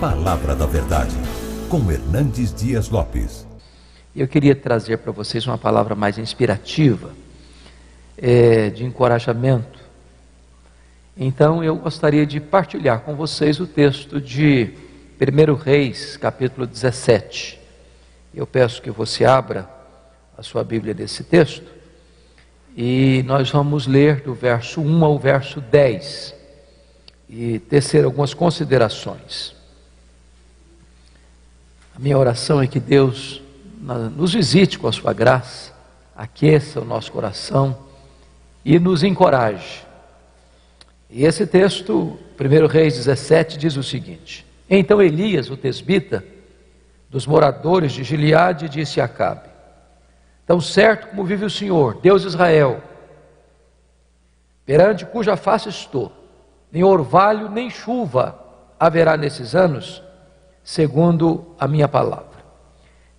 Palavra da Verdade, com Hernandes Dias Lopes. Eu queria trazer para vocês uma palavra mais inspirativa, de encorajamento. Então eu gostaria de partilhar com vocês o texto de 1 Reis, capítulo 17. Eu peço que você abra a sua Bíblia desse texto, e nós vamos ler do verso 1 ao verso 10, e tecer algumas considerações. A minha oração é que Deus nos visite com a sua graça, aqueça o nosso coração e nos encoraje. E esse texto, 1 Reis 17, diz o seguinte: Então Elias, o tesbita, dos moradores de Gileade, disse a Acabe: Tão certo como vive o Senhor, Deus de Israel, perante cuja face estou, nem orvalho nem chuva haverá nesses anos, segundo a minha palavra.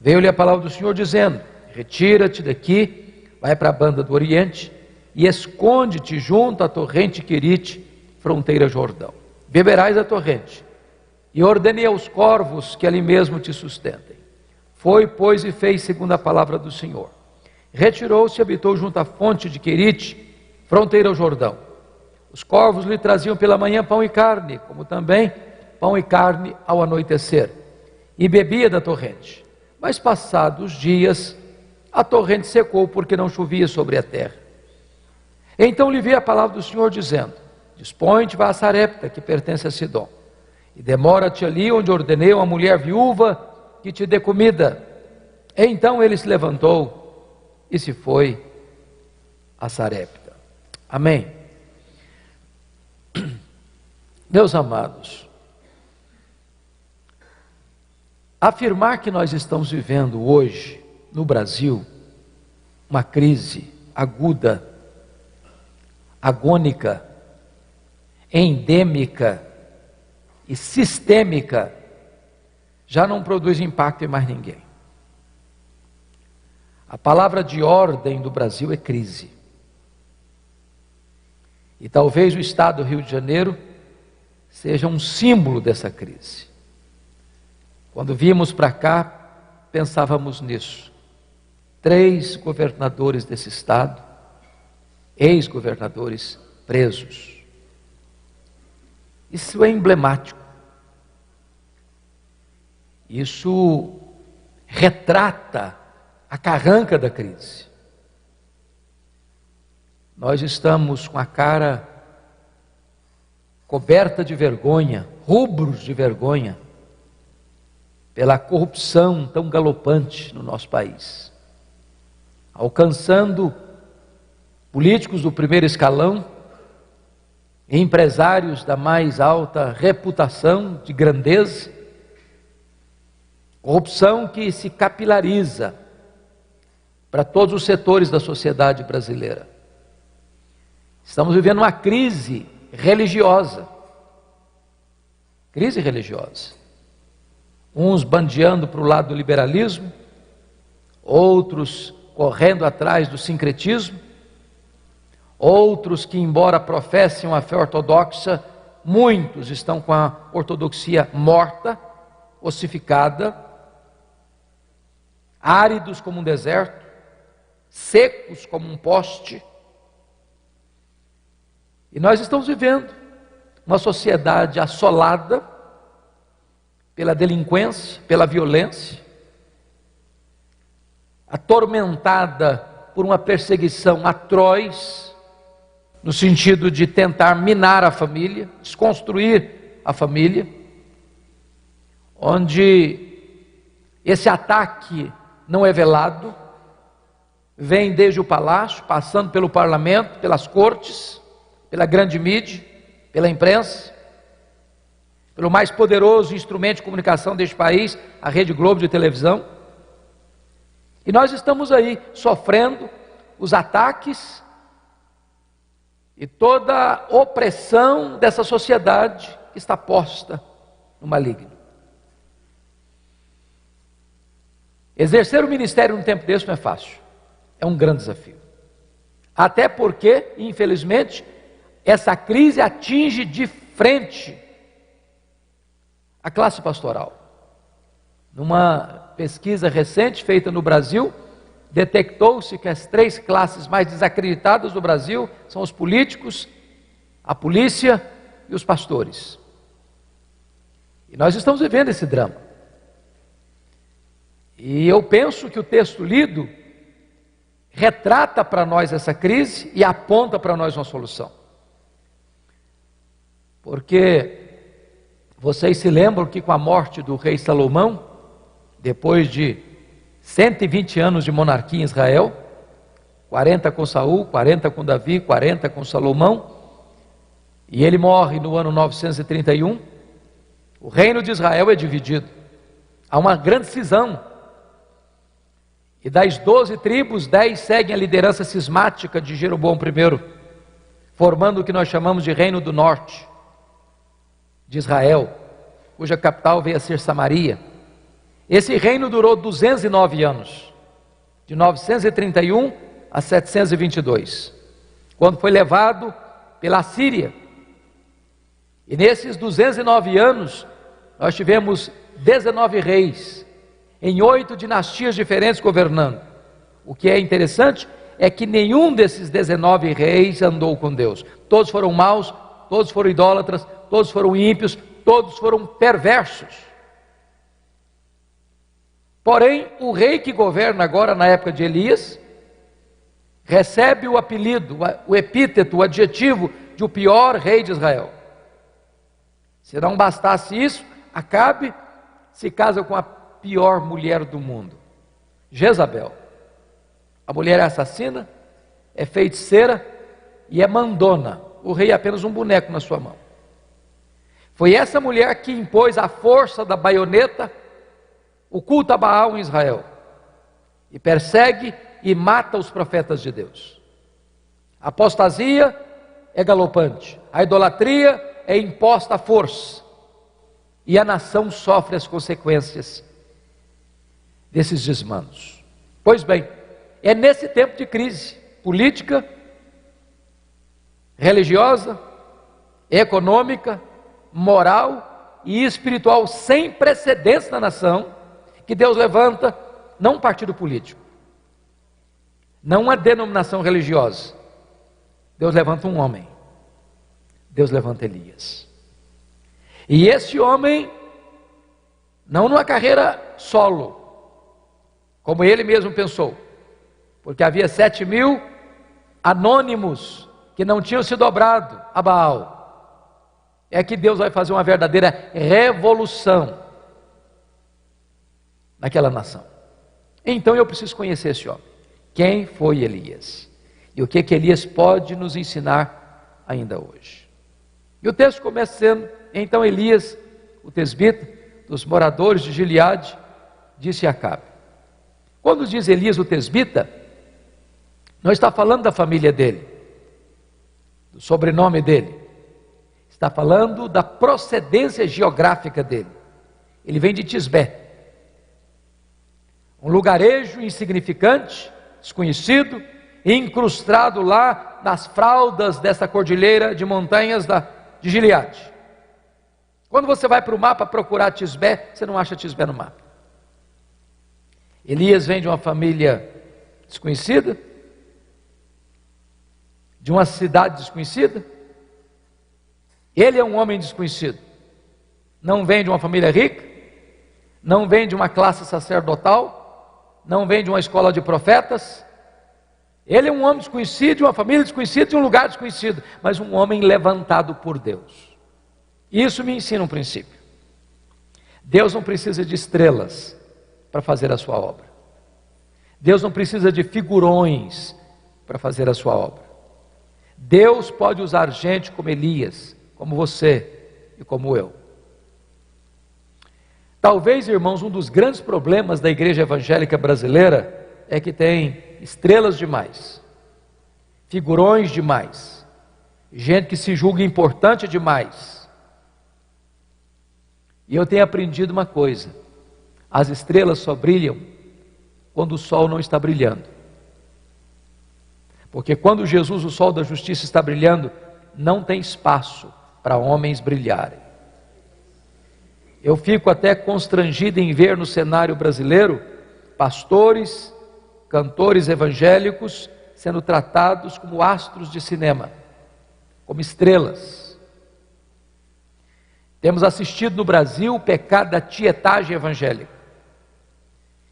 Veio-lhe a palavra do Senhor dizendo: Retira-te daqui, vai para a banda do Oriente e esconde-te junto à torrente Querite, fronteira Jordão. Beberás da torrente, e ordenei aos corvos que ali mesmo te sustentem. Foi, pois, e fez segundo a palavra do Senhor. Retirou-se e habitou junto à fonte de Querite, fronteira ao Jordão. Os corvos lhe traziam pela manhã pão e carne, como também pão e carne ao anoitecer, e bebia da torrente. Mas passados dias, a torrente secou, porque não chovia sobre a terra. Então lhe veio a palavra do Senhor, dizendo: Dispõe-te, vá a Sarepta, que pertence a Sidom, e demora-te ali, onde ordenei a uma mulher viúva que te dê comida. Então ele se levantou e se foi a Sarepta. Amém. Meus amados, afirmar que nós estamos vivendo hoje, no Brasil, uma crise aguda, agônica, endêmica e sistêmica, já não produz impacto em mais ninguém. A palavra de ordem do Brasil é crise. E talvez o estado do Rio de Janeiro seja um símbolo dessa crise. Quando vimos para cá, pensávamos nisso. 3 governadores desse estado, ex-governadores presos. Isso é emblemático. Isso retrata a carranca da crise. Nós estamos com a cara coberta de vergonha, rubros de vergonha, pela corrupção tão galopante no nosso país, alcançando políticos do primeiro escalão, empresários da mais alta reputação de grandeza, corrupção que se capilariza para todos os setores da sociedade brasileira. Estamos vivendo uma crise religiosa. Crise religiosa. Uns bandeando para o lado do liberalismo, outros correndo atrás do sincretismo, outros que, embora professem uma fé ortodoxa, muitos estão com a ortodoxia morta, ossificada, áridos como um deserto, secos como um poste. E nós estamos vivendo uma sociedade assolada pela delinquência, pela violência, atormentada por uma perseguição atroz, no sentido de tentar minar a família, desconstruir a família, onde esse ataque não é velado, vem desde o palácio, passando pelo parlamento, pelas cortes, pela grande mídia, pela imprensa, pelo mais poderoso instrumento de comunicação deste país, a Rede Globo de televisão. E nós estamos aí sofrendo os ataques e toda a opressão dessa sociedade que está posta no maligno. Exercer o ministério num tempo desse não é fácil, é um grande desafio. Até porque, infelizmente, essa crise atinge de frente a classe pastoral. Numa pesquisa recente feita no Brasil, detectou-se que as 3 classes mais desacreditadas do Brasil são os políticos, a polícia e os pastores. E nós estamos vivendo esse drama. E eu penso que o texto lido retrata para nós essa crise e aponta para nós uma solução. Porque vocês se lembram que com a morte do rei Salomão, depois de 120 anos de monarquia em Israel, 40 com Saul, 40 com Davi, 40 com Salomão, e ele morre no ano 931, o reino de Israel é dividido. Há uma grande cisão. E das 12 tribos, 10 seguem a liderança cismática de Jeroboão I, formando o que nós chamamos de Reino do Norte de Israel, cuja capital veio a ser Samaria. Esse reino durou 209 anos, de 931 a 722, quando foi levado pela Síria. E nesses 209 anos, nós tivemos 19 reis, em 8 dinastias diferentes governando. O que é interessante é que nenhum desses 19 reis andou com Deus. Todos foram maus, todos foram idólatras, todos foram ímpios, todos foram perversos. Porém, o rei que governa agora na época de Elias, recebe o apelido, o epíteto, o adjetivo de o pior rei de Israel. Se não bastasse isso, Acabe se casa com a pior mulher do mundo, Jezabel. A mulher é assassina, é feiticeira e é mandona. O rei é apenas um boneco na sua mão. Foi essa mulher que impôs a força da baioneta o culto a Baal em Israel, e persegue e mata os profetas de Deus. A apostasia é galopante, a idolatria é imposta à força, e a nação sofre as consequências desses desmandos. Pois bem, é nesse tempo de crise política, religiosa, econômica, moral e espiritual sem precedentes na nação, que Deus levanta não um partido político, não uma denominação religiosa. Deus levanta um homem. Deus levanta Elias. E esse homem, não numa carreira solo, como ele mesmo pensou, porque havia 7.000 anônimos que não tinham se dobrado a Baal. É que Deus vai fazer uma verdadeira revolução naquela nação. Então eu preciso conhecer esse homem. Quem foi Elias? E o que Elias pode nos ensinar ainda hoje? E o texto começa dizendo: então Elias, o tesbita, dos moradores de Gileade, disse a Acabe. Quando diz Elias o tesbita, não está falando da família dele, do sobrenome dele. Está falando da procedência geográfica dele. Ele vem de Tisbé, um lugarejo insignificante, desconhecido, incrustado lá nas fraldas dessa cordilheira de montanhas de Gileade. Quando você vai para o mapa procurar Tisbé, você não acha Tisbé no mapa. Elias vem de uma família desconhecida, de uma cidade desconhecida. Ele é um homem desconhecido. Não vem de uma família rica, não vem de uma classe sacerdotal, não vem de uma escola de profetas. Ele é um homem desconhecido, de uma família desconhecida, de um lugar desconhecido, mas um homem levantado por Deus. Isso me ensina um princípio. Deus não precisa de estrelas para fazer a sua obra. Deus não precisa de figurões para fazer a sua obra. Deus pode usar gente como Elias, como você e como eu. Talvez, irmãos, um dos grandes problemas da igreja evangélica brasileira é que tem estrelas demais, figurões demais, gente que se julga importante demais. E eu tenho aprendido uma coisa: as estrelas só brilham quando o sol não está brilhando. Porque quando Jesus, o sol da justiça, está brilhando, não tem espaço para homens brilharem. eu fico até constrangido em ver no cenário brasileiro pastores, cantores evangélicos sendo tratados como astros de cinema, como estrelas. Temos assistido no Brasil o pecado da tietagem evangélica.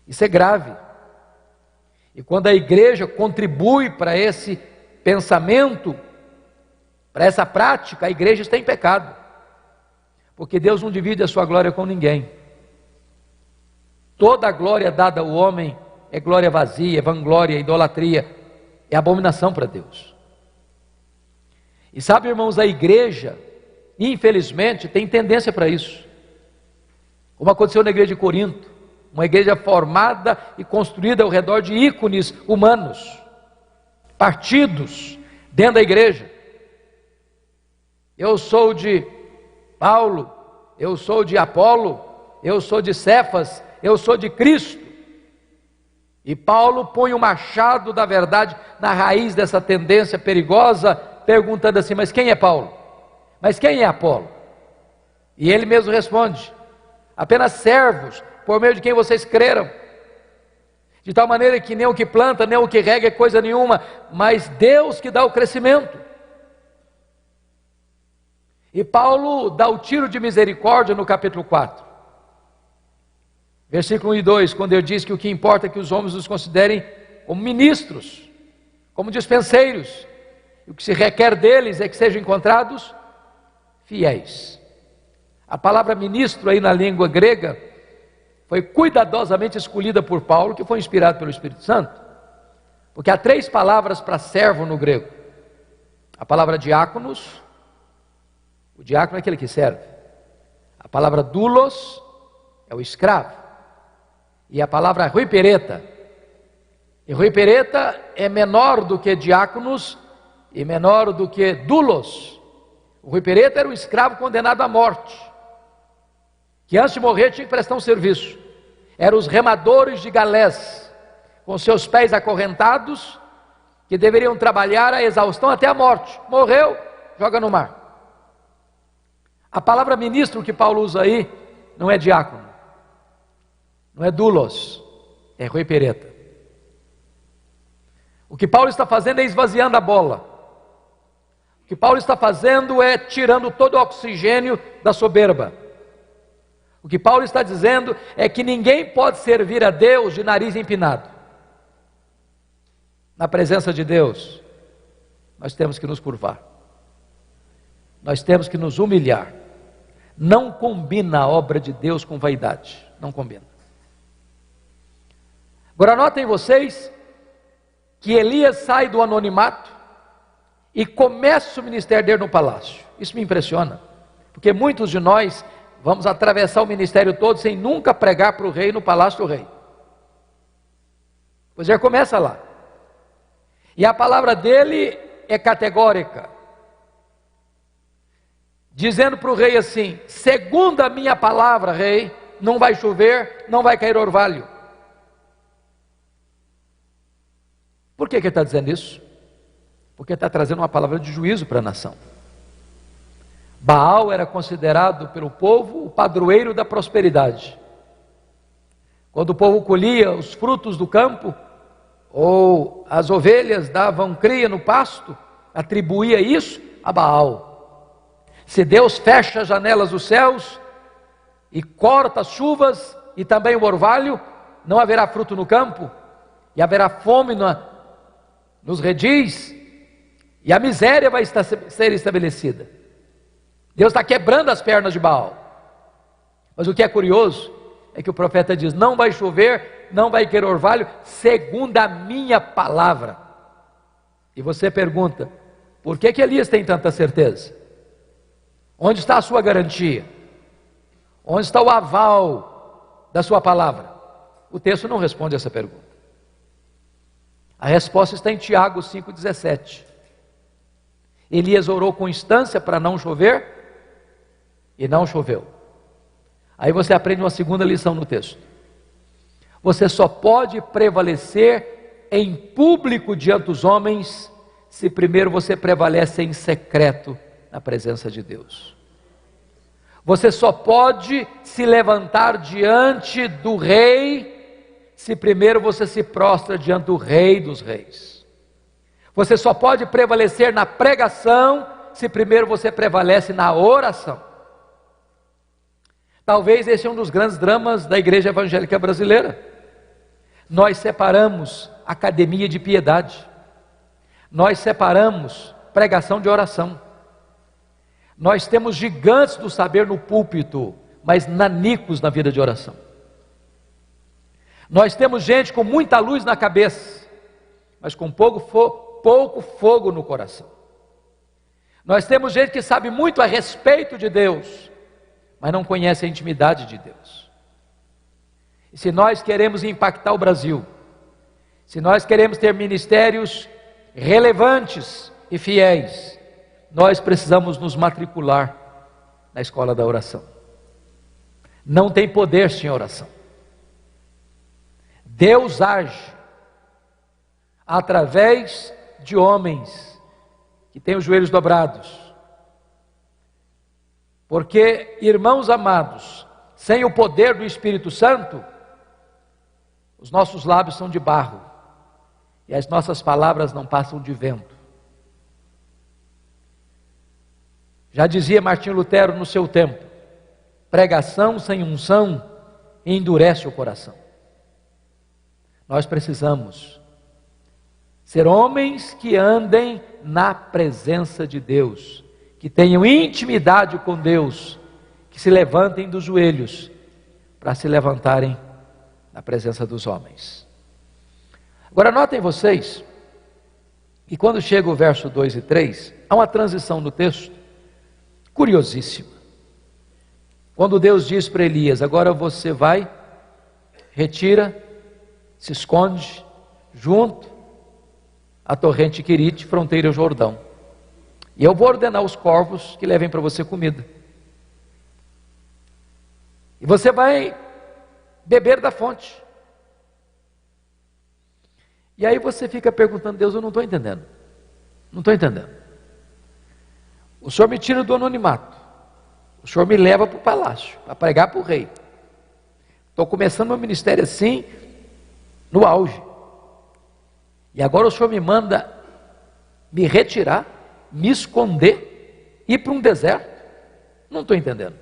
Isso é grave. E quando a igreja contribui para esse pensamento, para essa prática, a igreja está em pecado. Porque Deus não divide a sua glória com ninguém. Toda a glória dada ao homem é glória vazia, é vanglória, é idolatria, é abominação para Deus. E sabe, irmãos, a igreja, infelizmente, tem tendência para isso. Como aconteceu na igreja de Corinto, uma igreja formada e construída ao redor de ícones humanos, partidos dentro da igreja. Eu sou de Paulo, eu sou de Apolo, eu sou de Cefas, eu sou de Cristo. E Paulo põe o machado da verdade na raiz dessa tendência perigosa, perguntando assim: mas quem é Paulo? Mas quem é Apolo? E ele mesmo responde: apenas servos, por meio de quem vocês creram, de tal maneira que nem o que planta, nem o que rega é coisa nenhuma, mas Deus que dá o crescimento. E Paulo dá o tiro de misericórdia no capítulo 4, versículo 1 e 2, quando ele diz que o que importa é que os homens os considerem como ministros, como dispenseiros, e o que se requer deles é que sejam encontrados fiéis. A palavra ministro aí na língua grega foi cuidadosamente escolhida por Paulo, que foi inspirado pelo Espírito Santo, porque há 3 palavras para servo no grego: a palavra diáconos, o diácono é aquele que serve; a palavra doulos é o escravo; e a palavra huipereta. E huipereta é menor do que diáconos e menor do que doulos. O huipereta era um escravo condenado à morte, que antes de morrer tinha que prestar um serviço. Eram os remadores de galés, com seus pés acorrentados, que deveriam trabalhar a exaustão até a morte. Morreu, joga no mar. A palavra ministro que Paulo usa aí não é diácono, não é doulos, é huipereta. O que Paulo está fazendo é esvaziando a bola. O que Paulo está fazendo é tirando todo o oxigênio da soberba. O que Paulo está dizendo é que ninguém pode servir a Deus de nariz empinado. Na presença de Deus, nós temos que nos curvar, nós temos que nos humilhar. Não combina a obra de Deus com vaidade, não combina. Agora notem vocês que Elias sai do anonimato e começa o ministério dele no palácio. Isso me impressiona, porque muitos de nós vamos atravessar o ministério todo sem nunca pregar para o rei no palácio do rei. Pois já começa lá. E a palavra dele é categórica, dizendo para o rei assim: segundo a minha palavra, rei, não vai chover, não vai cair orvalho. Por que ele está dizendo isso? Porque está trazendo uma palavra de juízo para a nação. Baal era considerado pelo povo o padroeiro da prosperidade. Quando o povo colhia os frutos do campo, ou as ovelhas davam cria no pasto, atribuía isso a Baal. Se Deus fecha as janelas dos céus e corta as chuvas e também o orvalho, não haverá fruto no campo, e haverá fome nos redis, e a miséria vai ser estabelecida. Deus está quebrando as pernas de Baal. Mas o que é curioso é que o profeta diz: não vai chover, não vai cair orvalho, segundo a minha palavra. E você pergunta: por que Elias tem tanta certeza? Onde está a sua garantia? Onde está o aval da sua palavra? O texto não responde essa pergunta. A resposta está em Tiago 5,17. Elias orou com instância para não chover, e não choveu. Aí você aprende uma segunda lição no texto: você só pode prevalecer em público diante dos homens, se primeiro você prevalece em secreto na presença de Deus. Você só pode se levantar diante do rei se primeiro você se prostra diante do Rei dos Reis. Você só pode prevalecer na pregação se primeiro você prevalece na oração. Talvez esse é um dos grandes dramas da igreja evangélica brasileira. Nós separamos academia de piedade. Nós separamos pregação de oração. Nós temos gigantes do saber no púlpito, mas nanicos na vida de oração. Nós temos gente com muita luz na cabeça, mas com pouco fogo no coração. Nós temos gente que sabe muito a respeito de Deus, mas não conhece a intimidade de Deus. E se nós queremos impactar o Brasil, se nós queremos ter ministérios relevantes e fiéis, nós precisamos nos matricular na escola da oração. Não tem poder sem oração. Deus age através de homens que têm os joelhos dobrados. Porque, irmãos amados, sem o poder do Espírito Santo, os nossos lábios são de barro e as nossas palavras não passam de vento. Já dizia Martinho Lutero no seu tempo: pregação sem unção endurece o coração. Nós precisamos ser homens que andem na presença de Deus, que tenham intimidade com Deus, que se levantem dos joelhos para se levantarem na presença dos homens. Agora notem vocês que quando chega o verso 2 e 3, há uma transição no texto curiosíssima. Quando Deus diz para Elias: agora você vai, retira, se esconde junto à torrente Querite, fronteira ao Jordão, e eu vou ordenar os corvos que levem para você comida, e você vai beber da fonte. E aí você fica perguntando: Deus, eu não estou entendendo, o Senhor me tira do anonimato, o Senhor me leva para o palácio, para pregar para o rei, estou começando meu ministério assim, no auge, e agora o Senhor me manda me retirar, me esconder, ir para um deserto. Não estou entendendo.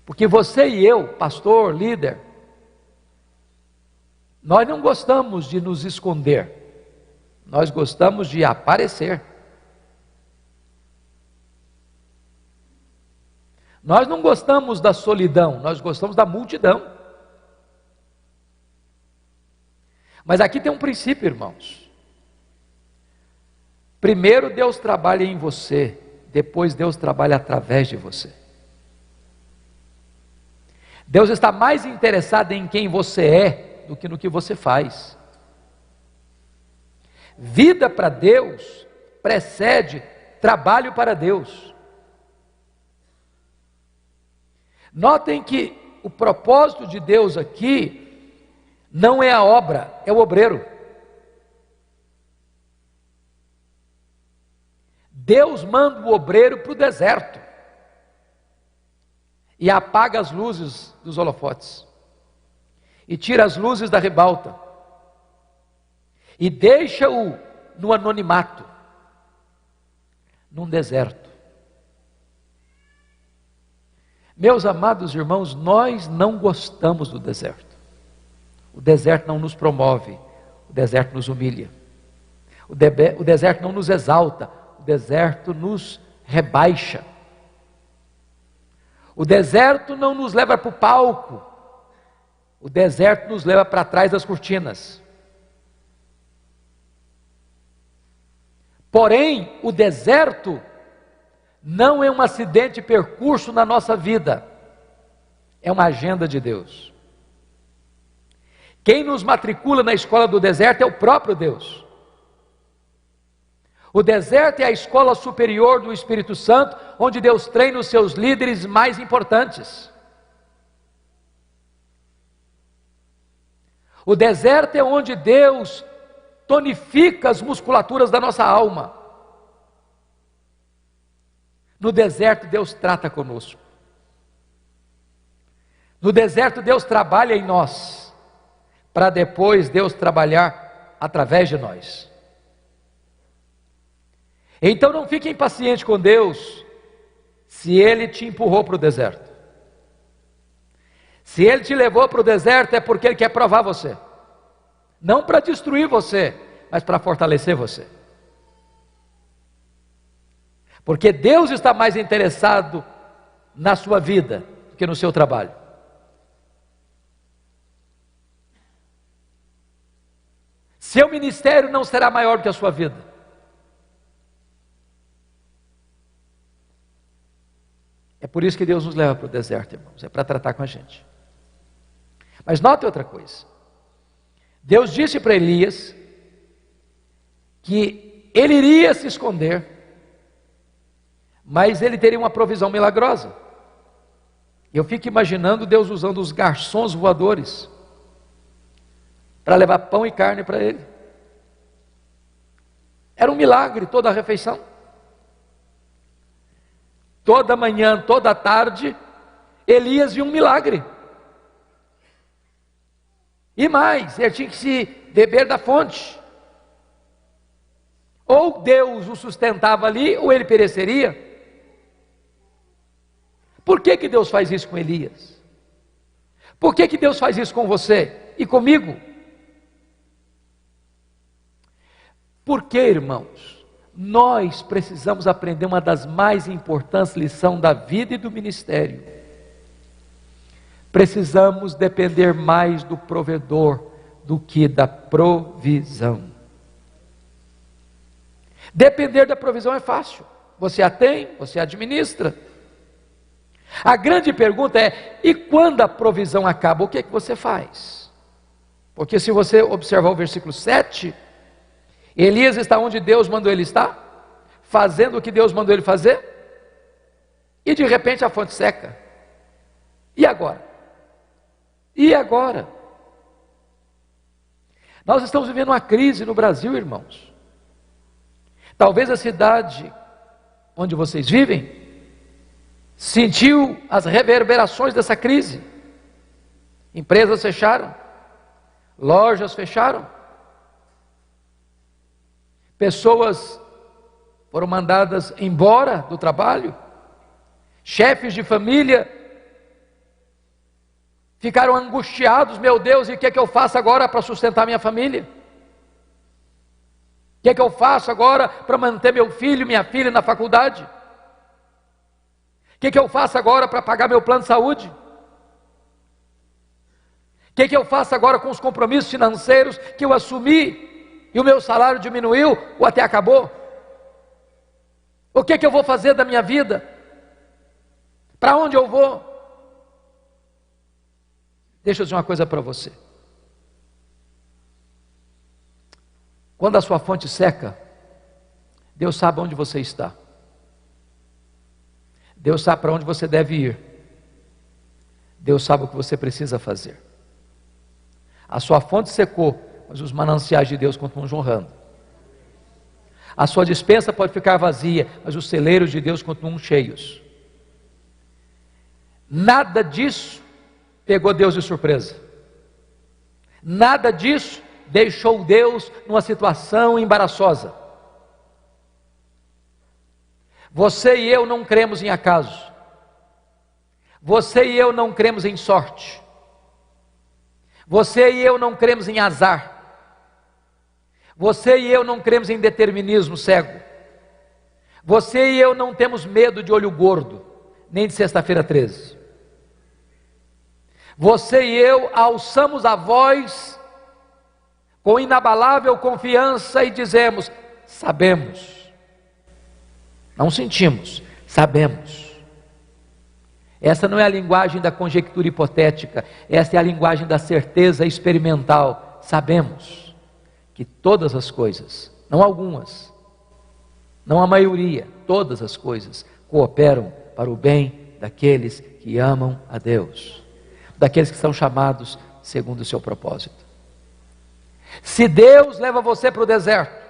Porque você e eu, pastor, líder, nós não gostamos de nos esconder, nós gostamos de aparecer. Nós não gostamos da solidão, nós gostamos da multidão. Mas aqui tem um princípio, irmãos. Primeiro Deus trabalha em você, depois Deus trabalha através de você. Deus está mais interessado em quem você é do que no que você faz. Vida para Deus precede trabalho para Deus. Notem que o propósito de Deus aqui não é a obra, é o obreiro. Deus manda o obreiro para o deserto e apaga as luzes dos holofotes e tira as luzes da ribalta e deixa-o no anonimato, num deserto. Meus amados irmãos, nós não gostamos do deserto. O deserto não nos promove, o deserto nos humilha, o deserto não nos exalta, o deserto nos rebaixa. O deserto não nos leva para o palco, o deserto nos leva para trás das cortinas. Porém, o deserto não é um acidente de percurso na nossa vida, é uma agenda de Deus. Quem nos matricula na escola do deserto é o próprio Deus. O deserto é a escola superior do Espírito Santo, onde Deus treina os seus líderes mais importantes. O deserto é onde Deus tonifica as musculaturas da nossa alma. No deserto Deus trata conosco. No deserto Deus trabalha em nós, para depois Deus trabalhar através de nós. Então não fique impaciente com Deus, se Ele te empurrou para o deserto. Se Ele te levou para o deserto é porque Ele quer provar você. Não para destruir você, mas para fortalecer você. Porque Deus está mais interessado na sua vida do que no seu trabalho. Seu ministério não será maior do que a sua vida. É por isso que Deus nos leva para o deserto, irmãos. É para tratar com a gente. Mas note outra coisa. Deus disse para Elias que ele iria se esconder, mas ele teria uma provisão milagrosa. Eu fico imaginando Deus usando os garçons voadores para levar pão e carne para ele. Era um milagre toda a refeição. Toda manhã, toda tarde, Elias viu um milagre. E mais, ele tinha que se beber da fonte. Ou Deus o sustentava ali, ou ele pereceria. Por que que Deus faz isso com Elias? Por que que Deus faz isso com você e comigo? Porque, irmãos, nós precisamos aprender uma das mais importantes lições da vida e do ministério. Precisamos depender mais do provedor do que da provisão. Depender da provisão é fácil. Você a tem, você a administra. A grande pergunta é: e quando a provisão acaba, o que é que você faz? Porque se você observar o versículo 7, Elias está onde Deus mandou ele estar, fazendo o que Deus mandou ele fazer, e de repente a fonte seca. E agora? E agora? Nós estamos vivendo uma crise no Brasil, irmãos. Talvez a cidade onde vocês vivem sentiu as reverberações dessa crise. Empresas fecharam, lojas fecharam, pessoas foram mandadas embora do trabalho, chefes de família ficaram angustiados. Meu Deus, e o que é que eu faço agora para sustentar minha família? O que é que eu faço agora para manter meu filho, minha filha na faculdade? O que é que eu faço agora para pagar meu plano de saúde? O que é que eu faço agora com os compromissos financeiros que eu assumi e o meu salário diminuiu ou até acabou? O que é que eu vou fazer da minha vida? Para onde eu vou? Deixa eu dizer uma coisa para você. Quando a sua fonte seca, Deus sabe onde você está. Deus sabe para onde você deve ir. Deus sabe o que você precisa fazer. A sua fonte secou, mas os mananciais de Deus continuam jorrando. A sua despensa pode ficar vazia, mas os celeiros de Deus continuam cheios. Nada disso pegou Deus de surpresa. Nada disso deixou Deus numa situação embaraçosa. Você e eu não cremos em acaso. Você e eu não cremos em sorte. Você e eu não cremos em azar. Você e eu não cremos em determinismo cego. Você e eu não temos medo de olho gordo, nem de sexta-feira 13. Você e eu alçamos a voz com inabalável confiança e dizemos: sabemos. Não sentimos, sabemos. Essa não é a linguagem da conjectura hipotética, essa é a linguagem da certeza experimental. Sabemos que todas as coisas, não algumas, não a maioria, todas as coisas cooperam para o bem daqueles que amam a Deus, daqueles que são chamados segundo o seu propósito. Se Deus leva você para o deserto,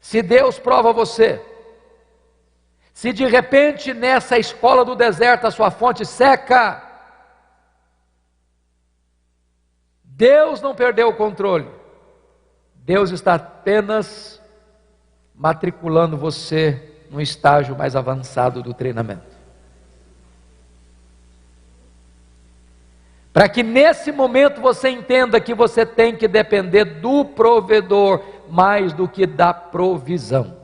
se Deus prova você, Se de repente nessa escola do deserto a sua fonte seca, Deus não perdeu o controle. Deus está apenas matriculando você num estágio mais avançado do treinamento. Para que nesse momento você entenda que você tem que depender do provedor mais do que da provisão.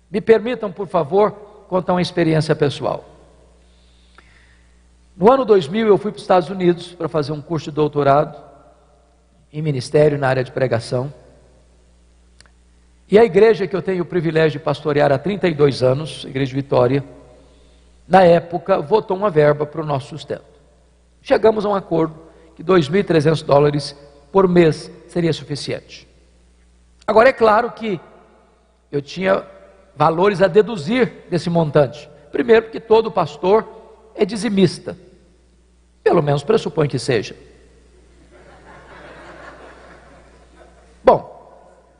Me permitam, por favor, contar uma experiência pessoal. No ano 2000 eu fui para os Estados Unidos para fazer um curso de doutorado em ministério na área de pregação. E a igreja que eu tenho o privilégio de pastorear há 32 anos, a Igreja de Vitória, na época votou uma verba para o nosso sustento. Chegamos a um acordo que $2.300 por mês seria suficiente. Agora é claro que eu tinha valores a deduzir desse montante. Primeiro, porque todo pastor é dizimista, pelo menos pressupõe que seja. Bom,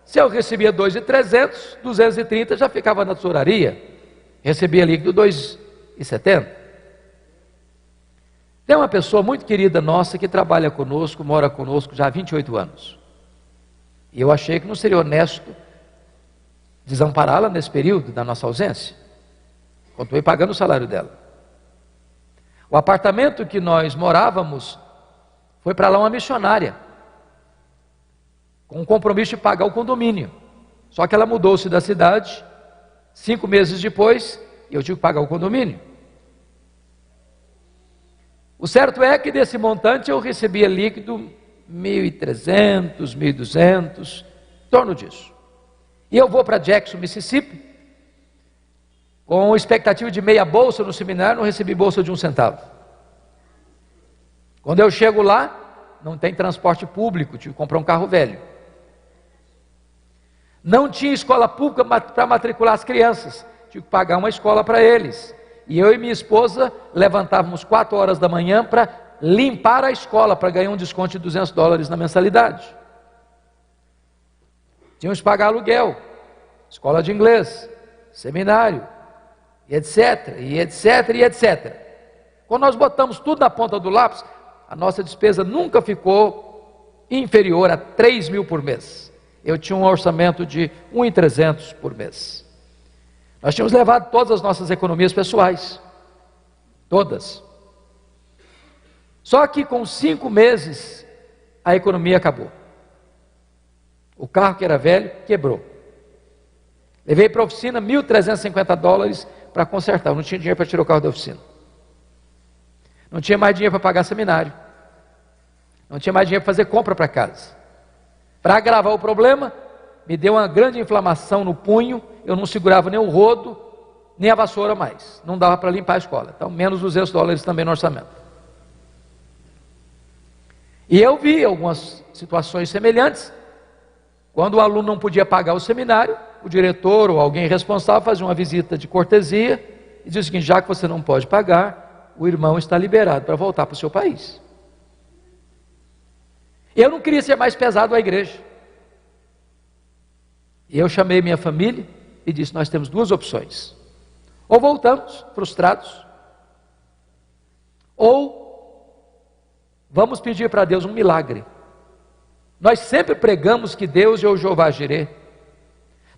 se eu recebia 2.300, 230 já ficava na tesouraria, recebia líquido 2,70. Tem uma pessoa muito querida nossa que trabalha conosco, mora conosco já há 28 anos. E eu achei que não seria honesto desampará-la nesse período da nossa ausência. Continuei pagando o salário dela. O apartamento que nós morávamos foi para lá uma missionária, com o compromisso de pagar o condomínio. Só que ela mudou-se da cidade, 5 meses depois, e eu tive que pagar o condomínio. O certo é que desse montante eu recebia líquido 1.300, 1.200, em torno disso. E eu vou para Jackson, Mississippi, com expectativa de meia bolsa no seminário, não recebi bolsa de 1 centavo. Quando eu chego lá, não tem transporte público, tive que comprar um carro velho. Não tinha escola pública para matricular as crianças, tive que pagar uma escola para eles. E eu e minha esposa levantávamos 4 horas da manhã para limpar a escola, para ganhar um desconto de $200 na mensalidade. Tínhamos que pagar aluguel, escola de inglês, seminário, e etc, e etc, e etc. Quando nós botamos tudo na ponta do lápis, a nossa despesa nunca ficou inferior a 3.000 por mês. Eu tinha um orçamento de 1.300 por mês. Nós tínhamos levado todas as nossas economias pessoais, todas. Só que com 5 meses, a economia acabou. O carro que era velho, quebrou. Levei para a oficina $1.350 para consertar. Eu não tinha dinheiro para tirar o carro da oficina. Não tinha mais dinheiro para pagar seminário. Não tinha mais dinheiro para fazer compra para casa. Para agravar o problema, me deu uma grande inflamação no punho. Eu não segurava nem o rodo, nem a vassoura mais. Não dava para limpar a escola. Então, menos $200 também no orçamento. E eu vi algumas situações semelhantes. Quando o aluno não podia pagar o seminário, o diretor ou alguém responsável fazia uma visita de cortesia e dizia o seguinte: já que você não pode pagar, o irmão está liberado para voltar para o seu país. Eu não queria ser mais pesado à igreja. E eu chamei minha família e disse: nós temos 2 opções. Ou voltamos frustrados, ou vamos pedir para Deus um milagre. Nós sempre pregamos que Deus é o Jeová Jireh.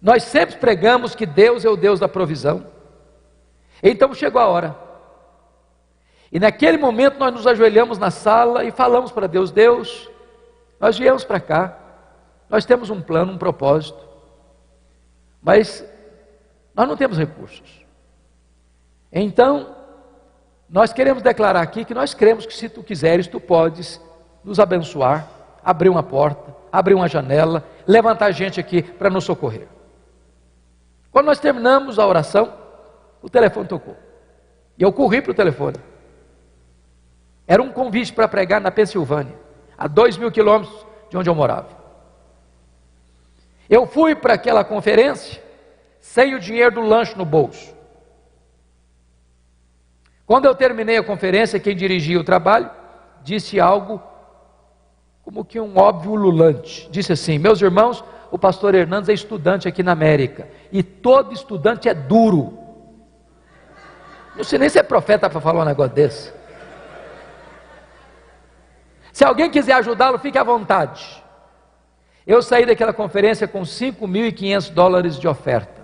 Nós sempre pregamos que Deus é o Deus da provisão. Então chegou a hora. E naquele momento nós nos ajoelhamos na sala e falamos para Deus: Deus, nós viemos para cá, nós temos um plano, um propósito, mas nós não temos recursos. Então, nós queremos declarar aqui que nós cremos que se tu quiseres, tu podes nos abençoar, abrir uma porta, abrir uma janela, levantar gente aqui para nos socorrer. Quando nós terminamos a oração, o telefone tocou. E eu corri para o telefone. Era um convite para pregar na Pensilvânia, a 2.000 quilômetros de onde eu morava. Eu fui para aquela conferência sem o dinheiro do lanche no bolso. Quando eu terminei a conferência, quem dirigia o trabalho disse algo como que um óbvio ululante. Disse assim: meus irmãos, o pastor Hernandes é estudante aqui na América, e todo estudante é duro. Não sei nem se é profeta para falar um negócio desse. Se alguém quiser ajudá-lo, fique à vontade. Eu saí daquela conferência com $5.500 de oferta.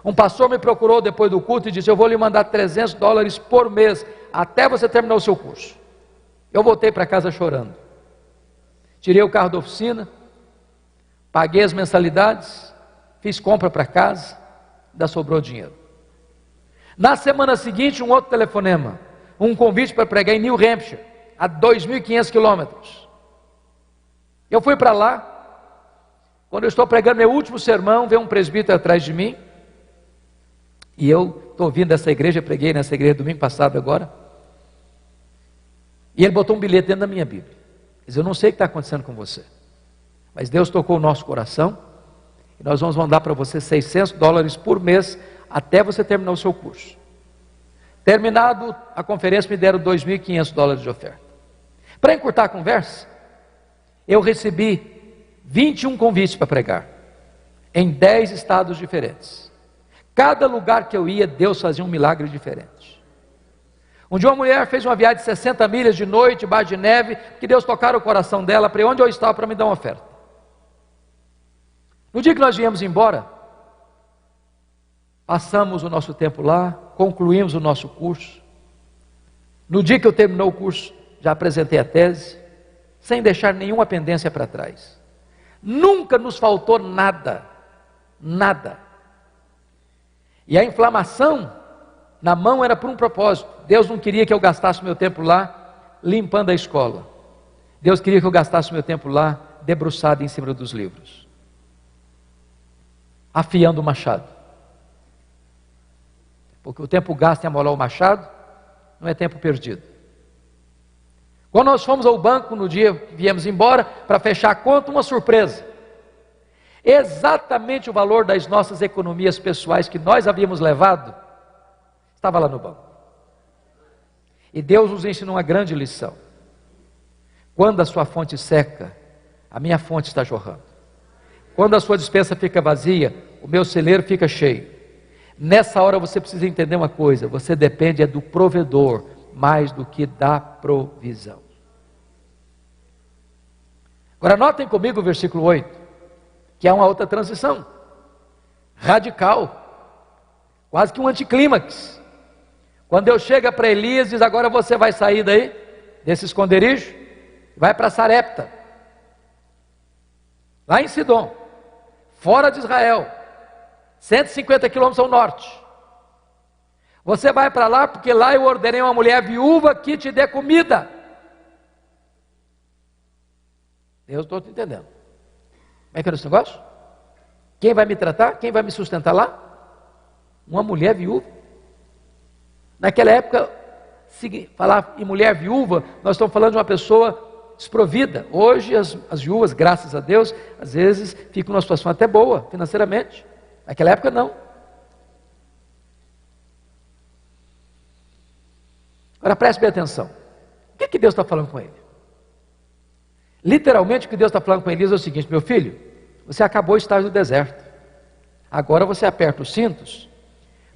Um pastor me procurou depois do culto e disse: eu vou lhe mandar $300 por mês, até você terminar o seu curso. Eu voltei para casa chorando. Tirei o carro da oficina, paguei as mensalidades, fiz compra para casa, ainda sobrou dinheiro. Na semana seguinte, um outro telefonema, um convite para pregar em New Hampshire, a 2.500 quilômetros. Eu fui para lá. Quando eu estou pregando meu último sermão, veio um presbítero atrás de mim, e eu estou vindo dessa igreja, preguei nessa igreja domingo passado agora, e ele botou um bilhete dentro da minha Bíblia. Ele disse: eu não sei o que está acontecendo com você, mas Deus tocou o nosso coração, e nós vamos mandar para você $600 por mês, até você terminar o seu curso. Terminado a conferência, me deram $2.500 de oferta. Para encurtar a conversa, eu recebi 21 convites para pregar, em 10 estados diferentes. Cada lugar que eu ia, Deus fazia um milagre diferente. Um dia uma mulher fez uma viagem de 60 milhas de noite, debaixo de neve, que Deus tocara o coração dela, para onde eu estava, para me dar uma oferta. No dia que nós viemos embora, passamos o nosso tempo lá, concluímos o nosso curso. No dia que eu terminou o curso, já apresentei a tese, sem deixar nenhuma pendência para trás. Nunca nos faltou nada, nada. E a inflamação na mão era por um propósito. Deus não queria que eu gastasse meu tempo lá limpando a escola. Deus queria que eu gastasse meu tempo lá debruçado em cima dos livros, afiando o machado. Porque o tempo gasto em amolar o machado não é tempo perdido. Quando nós fomos ao banco no dia que viemos embora para fechar a conta, uma surpresa. Exatamente o valor das nossas economias pessoais que nós havíamos levado estava lá no banco. E Deus nos ensinou uma grande lição. Quando a sua fonte seca, a minha fonte está jorrando. Quando a sua despensa fica vazia, o meu celeiro fica cheio. Nessa hora você precisa entender uma coisa: você depende do provedor mais do que da provisão. Agora notem comigo o versículo 8, que é uma outra transição radical, quase que um anticlímax. Quando Deus chega para Elias e diz: agora você vai sair daí, desse esconderijo, vai para Sarepta, lá em Sidom, fora de Israel, 150 quilômetros ao norte. Você vai para lá porque lá eu ordenei uma mulher viúva que te dê comida. Eu estou te entendendo. Como é que é esse negócio? Quem vai me tratar? Quem vai me sustentar lá? Uma mulher viúva. Naquela época, falar em mulher viúva, nós estamos falando de uma pessoa desprovida. Hoje as viúvas, graças a Deus, às vezes ficam numa situação até boa financeiramente. Naquela época não. Agora preste bem atenção. O que Deus está falando com ele? Literalmente o que Deus está falando com Elias é o seguinte: meu filho, você acabou o estágio do deserto. Agora você aperta os cintos,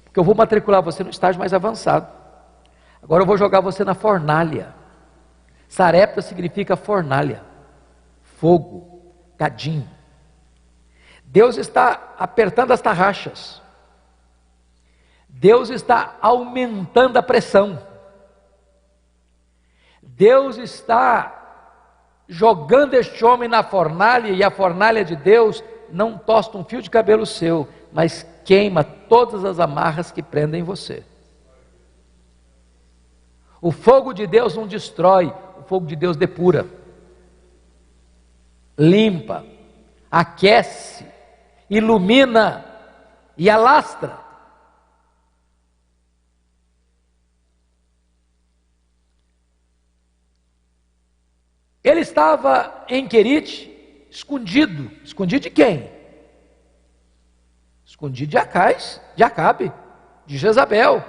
porque eu vou matricular você no estágio mais avançado. Agora eu vou jogar você na fornalha. Sarepta significa fornalha, fogo, cadinho. Deus está apertando as tarraxas. Deus está aumentando a pressão. Deus está jogando este homem na fornalha, e a fornalha de Deus não tosta um fio de cabelo seu, mas queima todas as amarras que prendem você. O fogo de Deus não destrói, o fogo de Deus depura, limpa, aquece, ilumina e alastra. Ele estava em Querite, escondido. Escondido de quem? Escondido de Acabe, de Jezabel.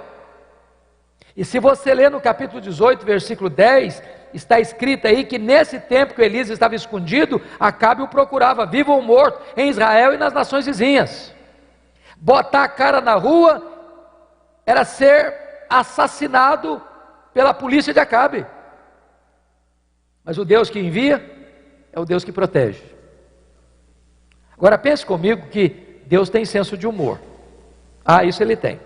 E se você ler no capítulo 18, versículo 10, está escrito aí que nesse tempo que Elias estava escondido, Acabe o procurava, vivo ou morto, em Israel e nas nações vizinhas. Botar a cara na rua era ser assassinado pela polícia de Acabe. Mas o Deus que envia é o Deus que protege. Agora pense comigo que Deus tem senso de humor. Isso ele tem.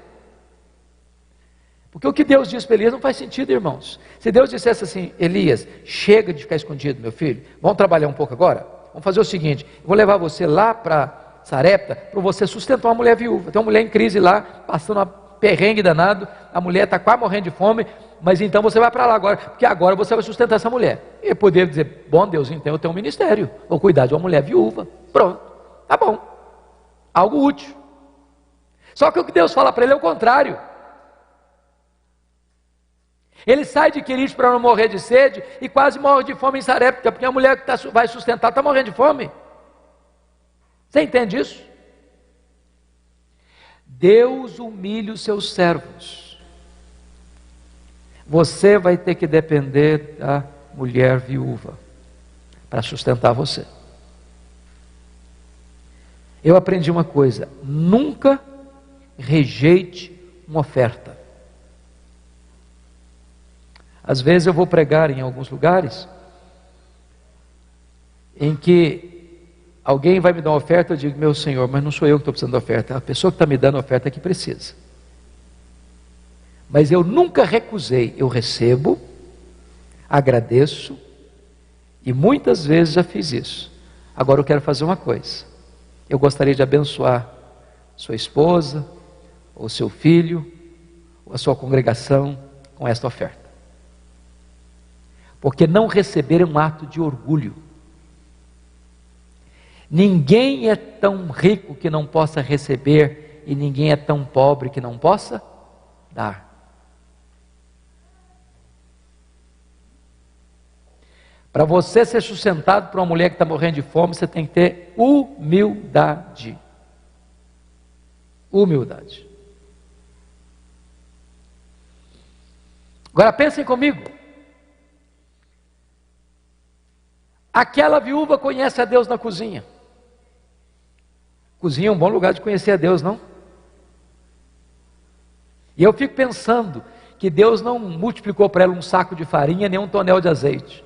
Porque o que Deus diz para Elias não faz sentido, irmãos. Se Deus dissesse assim: Elias, chega de ficar escondido, meu filho, vamos trabalhar um pouco agora? Vamos fazer o seguinte, eu vou levar você lá para Sarepta, para você sustentar uma mulher viúva. Tem uma mulher em crise lá, passando uma perrengue danado, a mulher está quase morrendo de fome, mas então você vai para lá agora, porque agora você vai sustentar essa mulher. E eu poderia dizer: bom Deus, então eu tenho um ministério, vou cuidar de uma mulher viúva, pronto, tá bom, algo útil. Só que o que Deus fala para ele é o contrário. Ele sai de Querite para não morrer de sede e quase morre de fome em Sarepta, porque a mulher que vai sustentar está morrendo de fome. Você entende isso? Deus humilha os seus servos. Você vai ter que depender da mulher viúva para sustentar você. Eu aprendi uma coisa: nunca rejeite uma oferta. Às vezes eu vou pregar em alguns lugares em que alguém vai me dar uma oferta, eu digo: meu Senhor, mas não sou eu que estou precisando da oferta, é a pessoa que está me dando a oferta que precisa. Mas eu nunca recusei, eu recebo, agradeço, e muitas vezes já fiz isso. Agora eu quero fazer uma coisa: eu gostaria de abençoar sua esposa, ou seu filho, ou a sua congregação com esta oferta. Porque não receber é um ato de orgulho. Ninguém é tão rico que não possa receber, e ninguém é tão pobre que não possa dar. Para você ser sustentado por uma mulher que está morrendo de fome, você tem que ter humildade. Humildade. Agora pensem comigo. Aquela viúva conhece a Deus na cozinha. Cozinha é um bom lugar de conhecer a Deus, não? E eu fico pensando que Deus não multiplicou para ela um saco de farinha, nem um tonel de azeite.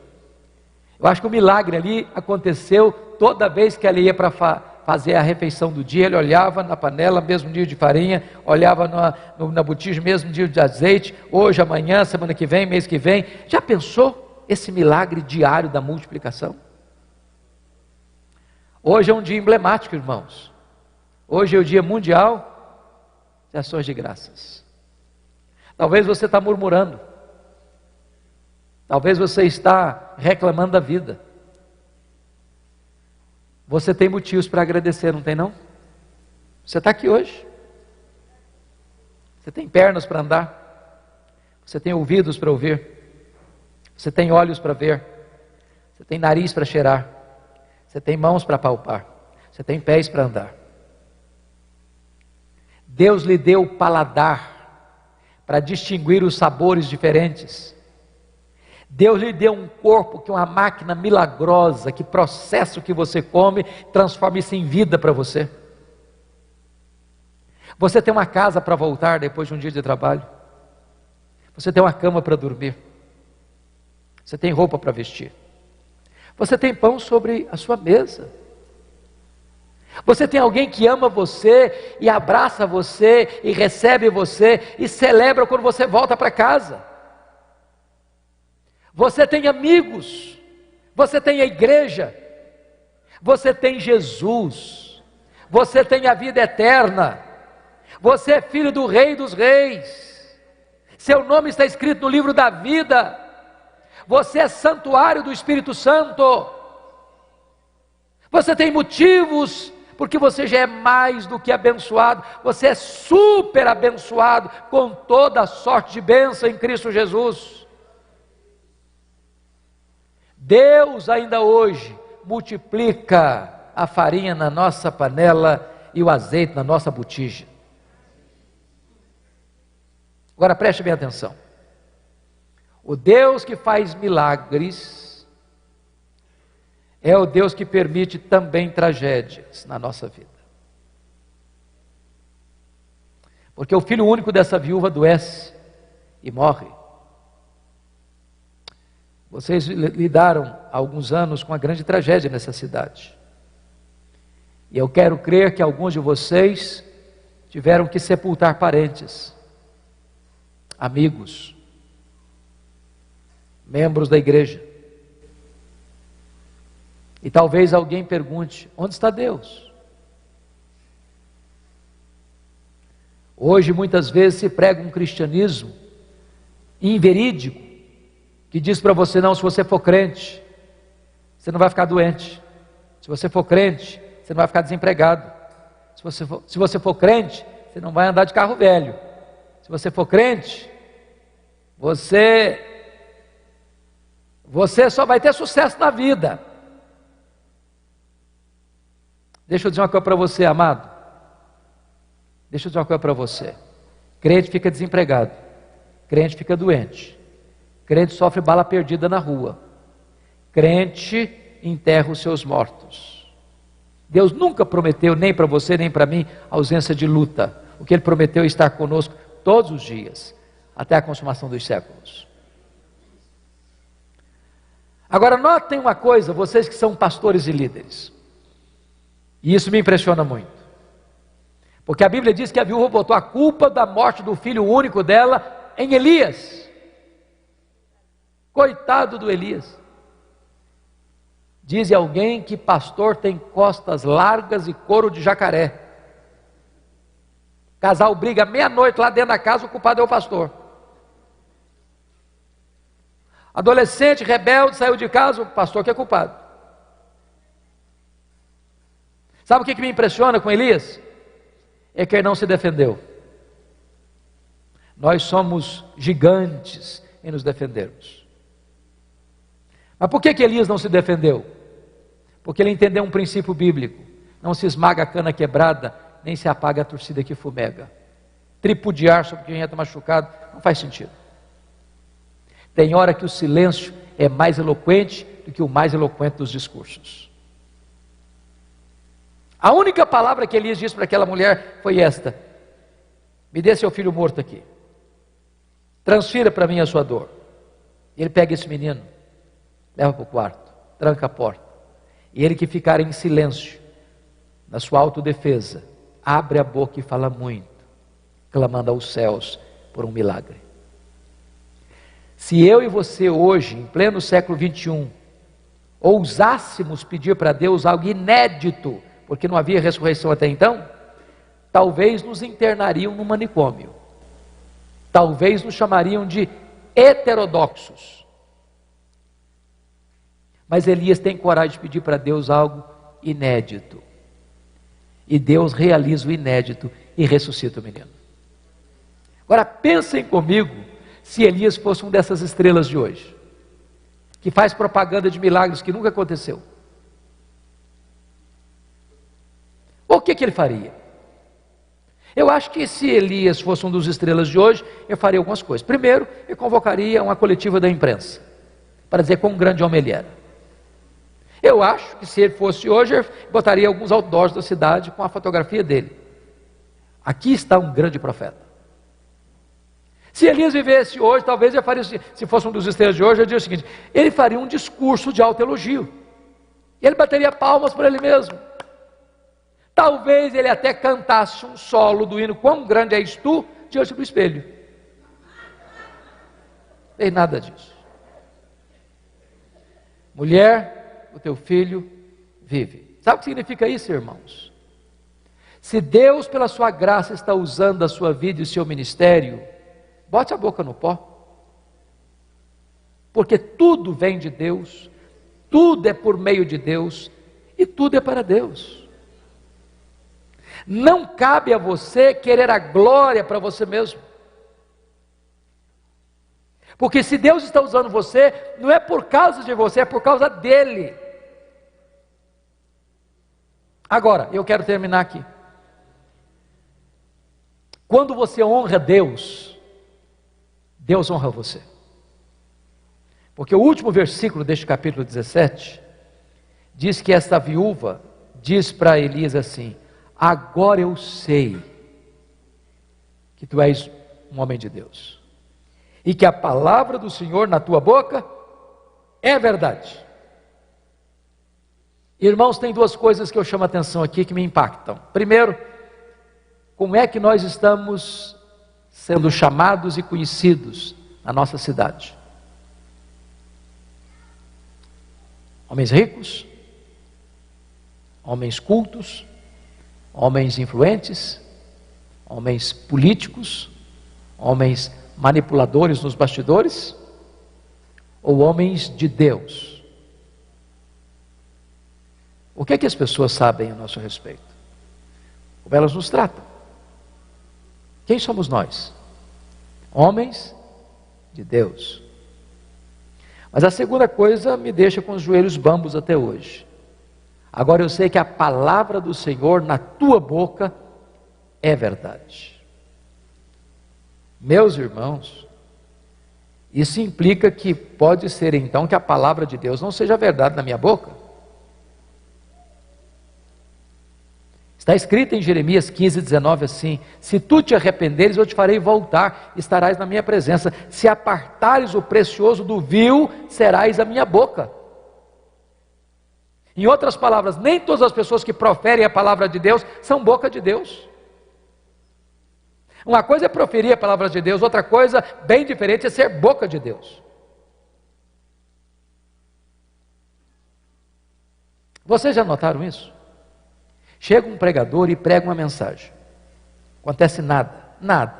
Eu acho que o milagre ali aconteceu toda vez que ela ia para fazer a refeição do dia. Ele olhava na panela, mesmo dia de farinha, olhava na botija, mesmo dia de azeite, hoje, amanhã, semana que vem, mês que vem. Já pensou esse milagre diário da multiplicação? Hoje é um dia emblemático, irmãos. Hoje é o dia mundial de ações de graças. Talvez você está murmurando, talvez você está reclamando da vida. Você tem motivos para agradecer, não tem não? Você está aqui hoje, você tem pernas para andar, você tem ouvidos para ouvir, você tem olhos para ver, você tem nariz para cheirar, você tem mãos para palpar, você tem pés para andar. Deus lhe deu o paladar para distinguir os sabores diferentes. Deus lhe deu um corpo que é uma máquina milagrosa, que processa o que você come, transforma isso em vida para você. Você tem uma casa para voltar depois de um dia de trabalho. Você tem uma cama para dormir. Você tem roupa para vestir. Você tem pão sobre a sua mesa. Você tem alguém que ama você e abraça você e recebe você e celebra quando você volta para casa. Você tem amigos. Você tem a igreja. Você tem Jesus. Você tem a vida eterna. Você é filho do Rei dos Reis. Seu nome está escrito no livro da vida. Você é santuário do Espírito Santo. Você tem motivos, porque você já é mais do que abençoado. Você é super abençoado com toda a sorte de bênção em Cristo Jesus. Deus ainda hoje multiplica a farinha na nossa panela e o azeite na nossa botija. Agora preste bem atenção. O Deus que faz milagres é o Deus que permite também tragédias na nossa vida. Porque o filho único dessa viúva adoece e morre. Vocês lidaram há alguns anos com uma grande tragédia nessa cidade. E eu quero crer que alguns de vocês tiveram que sepultar parentes, amigos, membros da igreja. E talvez alguém pergunte: onde está Deus? Hoje muitas vezes se prega um cristianismo inverídico, que diz para você: não, se você for crente, você não vai ficar doente. Se você for crente, você não vai ficar desempregado. Se você for crente, você não vai andar de carro velho. Se você for crente, você só vai ter sucesso na vida. Deixa eu dizer uma coisa para você, amado. Deixa eu dizer uma coisa para você. Crente fica desempregado. Crente fica doente. Crente sofre bala perdida na rua. Crente enterra os seus mortos. Deus nunca prometeu, nem para você, nem para mim, ausência de luta. O que Ele prometeu é estar conosco todos os dias, até a consumação dos séculos. Agora notem uma coisa, vocês que são pastores e líderes. E isso me impressiona muito. Porque a Bíblia diz que a viúva botou a culpa da morte do filho único dela em Elias. Coitado do Elias. Diz alguém que pastor tem costas largas e couro de jacaré. Casal briga meia-noite lá dentro da casa, o culpado é o pastor. Adolescente rebelde saiu de casa, o pastor que é culpado. Sabe o que me impressiona com Elias? É que ele não se defendeu. Nós somos gigantes em nos defendermos. Mas por que Elias não se defendeu? Porque ele entendeu um princípio bíblico: não se esmaga a cana quebrada, nem se apaga a torcida que fumega. Tripudiar sobre quem está machucado não faz sentido. Tem hora que o silêncio é mais eloquente do que o mais eloquente dos discursos. A única palavra que Elias disse para aquela mulher foi esta: me dê seu filho morto aqui, transfira para mim a sua dor. Ele pega esse menino, leva para o quarto, tranca a porta, e ele que ficar em silêncio, na sua autodefesa, abre a boca e fala muito, clamando aos céus por um milagre. Se eu e você hoje, em pleno século 21, ousássemos pedir para Deus algo inédito, porque não havia ressurreição até então, talvez nos internariam no manicômio, talvez nos chamariam de heterodoxos. Mas Elias tem coragem de pedir para Deus algo inédito, e Deus realiza o inédito e ressuscita o menino. Agora pensem comigo, se Elias fosse uma dessas estrelas de hoje, que faz propaganda de milagres que nunca aconteceu, o que ele faria? Eu acho que se Elias fosse um dos estrelas de hoje, eu faria algumas coisas. Primeiro, eu convocaria uma coletiva da imprensa, para dizer quão grande homem ele era. Eu acho que se ele fosse hoje, eu botaria alguns outdoors da cidade com a fotografia dele. Aqui está um grande profeta. Se Elias vivesse hoje, talvez eu faria, se fosse um dos estrelas de hoje, eu diria o seguinte: ele faria um discurso de autoelogio. Ele bateria palmas para ele mesmo. Talvez ele até cantasse um solo do hino Quão Grande És Tu, diante do espelho. Não tem nada disso. Mulher, o teu filho vive. Sabe o que significa isso, irmãos? Se Deus, pela sua graça, está usando a sua vida e o seu ministério, bote a boca no pó. Porque tudo vem de Deus, tudo é por meio de Deus, e tudo é para Deus. Não cabe a você querer a glória para você mesmo. Porque se Deus está usando você, não é por causa de você, é por causa dele. Agora, eu quero terminar aqui. Quando você honra Deus, Deus honra você. Porque o último versículo deste capítulo 17 diz que esta viúva diz para Elias assim: agora eu sei que tu és um homem de Deus, e que a palavra do Senhor na tua boca é verdade. Irmãos, tem duas coisas que eu chamo a atenção aqui que me impactam. Primeiro, como é que nós estamos sendo chamados e conhecidos na nossa cidade? Homens ricos, homens cultos, homens influentes, homens políticos, homens manipuladores nos bastidores, ou homens de Deus? O que é que as pessoas sabem a nosso respeito? Como elas nos tratam? Quem somos nós? Homens de Deus. Mas a segunda coisa me deixa com os joelhos bambos até hoje. Agora eu sei que a palavra do Senhor na tua boca é verdade. Meus irmãos, isso implica que pode ser então que a palavra de Deus não seja verdade na minha boca. Está escrito em Jeremias 15:19 assim: se tu te arrependeres, eu te farei voltar, estarás na minha presença. Se apartares o precioso do vil, serás a minha boca. Em outras palavras, nem todas as pessoas que proferem a palavra de Deus são boca de Deus. Uma coisa é proferir a palavra de Deus, outra coisa bem diferente é ser boca de Deus. Vocês já notaram isso? Chega um pregador e prega uma mensagem, acontece nada.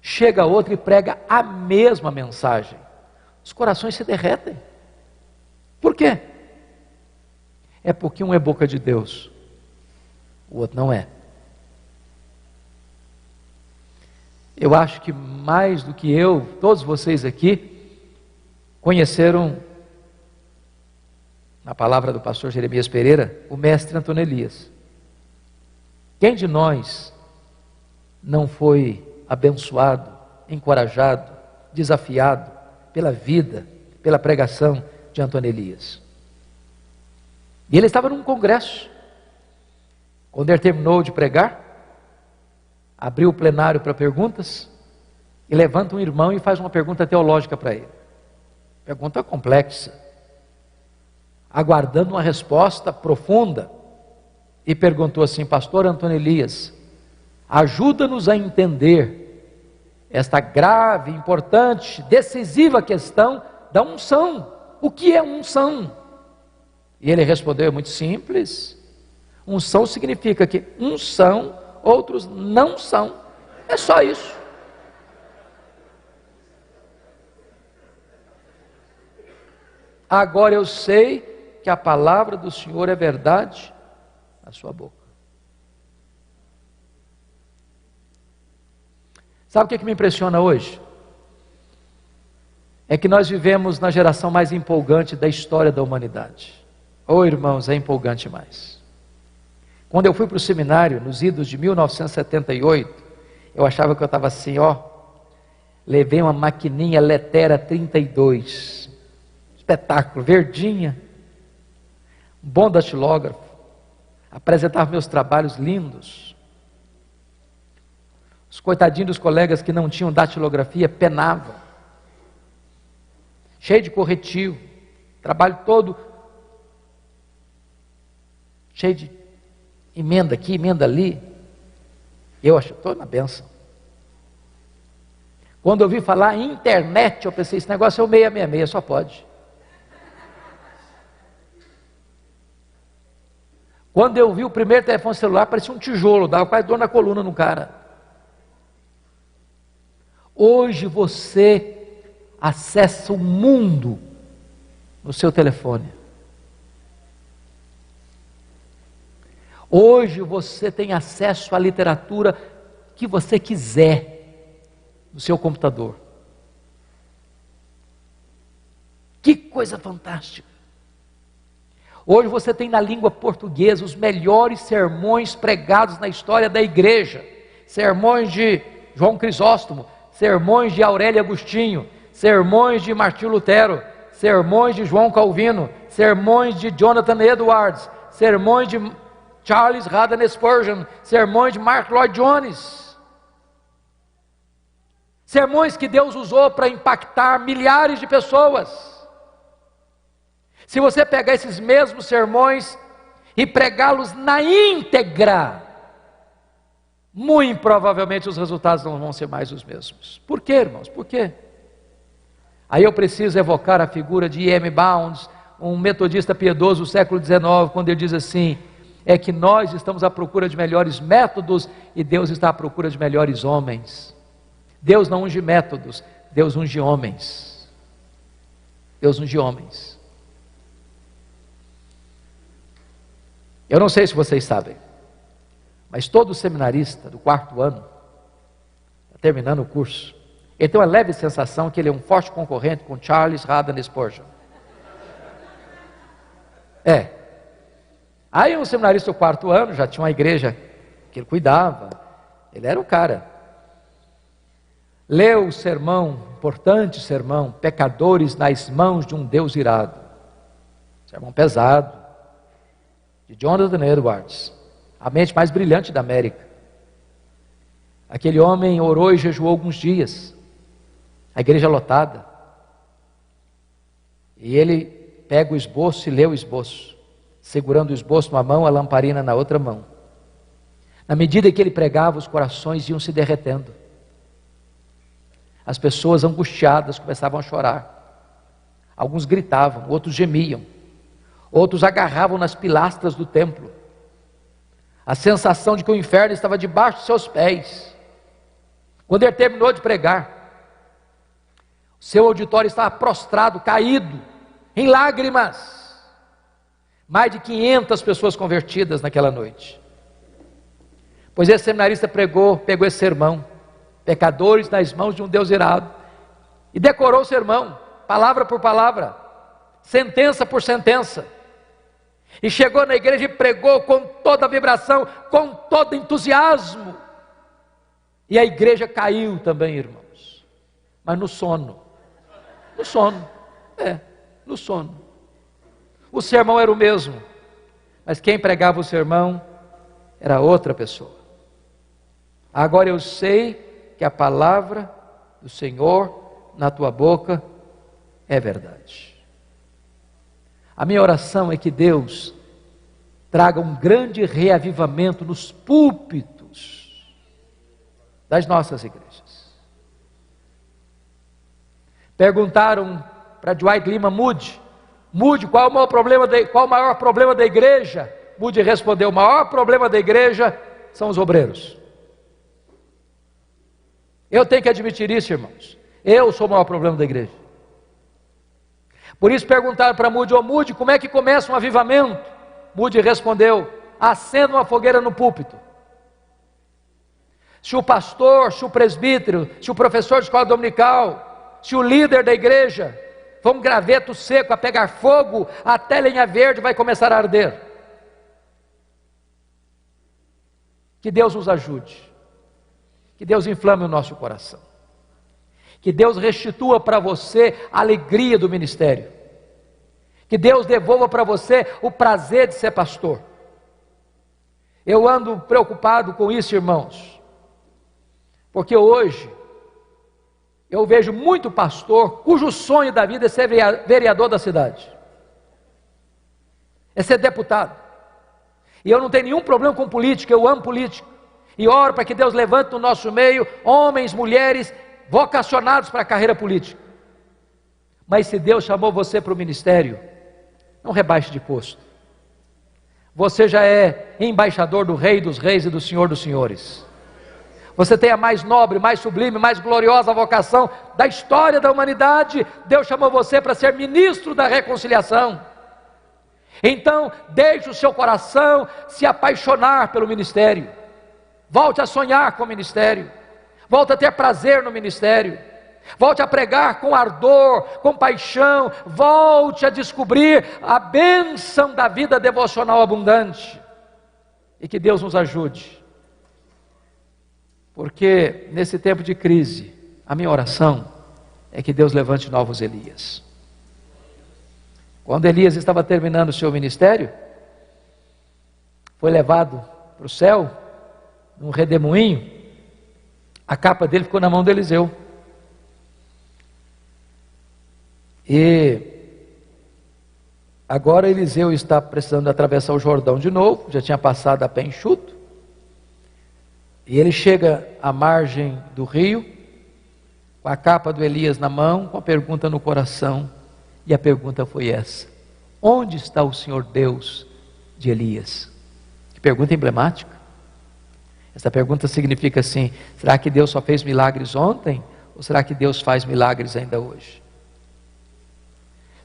Chega outro e prega a mesma mensagem, os corações se derretem. Por quê? É porque um é boca de Deus, o outro não é. Eu acho que mais do que eu, todos vocês aqui conheceram, na palavra do pastor Jeremias Pereira, o mestre Antônio Elias. Quem de nós não foi abençoado, encorajado, desafiado pela vida, pela pregação de Antônio Elias? E ele estava num congresso. Quando ele terminou de pregar, abriu o plenário para perguntas, e levanta um irmão e faz uma pergunta teológica para ele. Pergunta complexa, aguardando uma resposta profunda, e perguntou assim: pastor Antônio Elias, ajuda-nos a entender esta grave, importante, decisiva questão da unção. O que é unção? E ele respondeu: é muito simples. Unção significa que uns são, outros não são. É só isso. Agora eu sei que a palavra do Senhor é verdade na sua boca. Sabe o que me impressiona hoje? É que nós vivemos na geração mais empolgante da história da humanidade. Oh, irmãos, é empolgante mais. Quando eu fui para o seminário, nos idos de 1978, eu achava que eu estava assim, levei uma maquininha Letera 32, espetáculo, verdinha, um bom datilógrafo, apresentava meus trabalhos lindos. Os coitadinhos dos colegas que não tinham datilografia penavam, cheio de corretivo, trabalho todo cheio de emenda aqui, emenda ali. Eu acho, estou na bênção. Quando eu vi falar em internet, eu pensei, esse negócio é o 666, só pode. Quando eu vi o primeiro telefone celular, parecia um tijolo, dava quase dor na coluna no cara. Hoje você acessa o mundo no seu telefone. Hoje você tem acesso à literatura que você quiser no seu computador. Que coisa fantástica! Hoje você tem na língua portuguesa os melhores sermões pregados na história da igreja. Sermões de João Crisóstomo, sermões de Aurélio Agostinho, sermões de Martinho Lutero, sermões de João Calvino, sermões de Jonathan Edwards, sermões de Charles Haddon Spurgeon, sermões de Mark Lloyd Jones. Sermões que Deus usou para impactar milhares de pessoas. Se você pegar esses mesmos sermões e pregá-los na íntegra, muito provavelmente os resultados não vão ser mais os mesmos. Por quê, irmãos? Por quê? Aí eu preciso evocar a figura de E.M. Bounds, um metodista piedoso do século XIX, quando ele diz assim: é que nós estamos à procura de melhores métodos e Deus está à procura de melhores homens. Deus não unge métodos, Deus unge homens. Deus unge homens. Eu não sei se vocês sabem, mas todo seminarista do 4º ano, terminando o curso, ele tem uma leve sensação que ele é um forte concorrente com Charles Haddon Spurgeon. Aí um seminarista do 4º ano, já tinha uma igreja que ele cuidava, ele era o cara. Leu o sermão, importante sermão, Pecadores nas mãos de um Deus irado. Sermão pesado, de Jonathan Edwards, a mente mais brilhante da América. Aquele homem orou e jejuou alguns dias, a igreja lotada, e ele pega o esboço e lê o esboço, segurando o esboço numa mão, a lamparina na outra mão. Na medida que ele pregava, os corações iam se derretendo, as pessoas angustiadas começavam a chorar, alguns gritavam, outros gemiam, outros agarravam nas pilastras do templo, a sensação de que o inferno estava debaixo de seus pés. Quando ele terminou de pregar, seu auditório estava prostrado, caído, em lágrimas. Mais de 500 pessoas convertidas naquela noite. Pois esse seminarista pegou esse sermão, Pecadores nas mãos de um Deus irado, e decorou o sermão, palavra por palavra, sentença por sentença. E chegou na igreja e pregou com toda a vibração, com todo entusiasmo. E a igreja caiu também, irmãos, mas no sono. No sono, no sono. O sermão era o mesmo, mas quem pregava o sermão era outra pessoa. Agora eu sei que a palavra do Senhor na tua boca é verdade. A minha oração é que Deus traga um grande reavivamento nos púlpitos das nossas igrejas. Perguntaram para Dwight Lima Moody, qual o maior problema da igreja? Moody respondeu: o maior problema da igreja são os obreiros. Eu tenho que admitir isso, irmãos. Eu sou o maior problema da igreja. Por isso perguntaram para Moody: Moody, como é que começa um avivamento? Moody respondeu: acenda uma fogueira no púlpito. Se o pastor, se o presbítero, se o professor de escola dominical, se o líder da igreja for um graveto seco a pegar fogo, até lenha verde vai começar a arder. Que Deus nos ajude, que Deus inflame o nosso coração, que Deus restitua para você a alegria do ministério, que Deus devolva para você o prazer de ser pastor. Eu ando preocupado com isso, irmãos, porque hoje eu vejo muito pastor cujo sonho da vida é ser vereador da cidade, é ser deputado. E eu não tenho nenhum problema com política, eu amo política, e oro para que Deus levante no nosso meio homens, mulheres vocacionados para a carreira política. Mas se Deus chamou você para o ministério, não rebaixe de posto. Você já é embaixador do Rei dos Reis e do Senhor dos Senhores. Você tem a mais nobre, mais sublime, mais gloriosa vocação da história da humanidade. Deus chamou você para ser ministro da reconciliação. Então, deixe o seu coração se apaixonar pelo ministério. Volte a sonhar com o ministério. Volte a ter prazer no ministério. Volte a pregar com ardor, com paixão. Volte a descobrir a bênção da vida devocional abundante. E que Deus nos ajude. Porque nesse tempo de crise, a minha oração é que Deus levante novos Elias. Quando Elias estava terminando o seu ministério, foi levado para o céu, num redemoinho, a capa dele ficou na mão de Eliseu. E agora Eliseu está precisando atravessar o Jordão de novo, já tinha passado a pé enxuto, e ele chega à margem do rio, com a capa do Elias na mão, com a pergunta no coração, e a pergunta foi essa: onde está o Senhor Deus de Elias? Que pergunta emblemática. Essa pergunta significa assim: será que Deus só fez milagres ontem? Ou será que Deus faz milagres ainda hoje?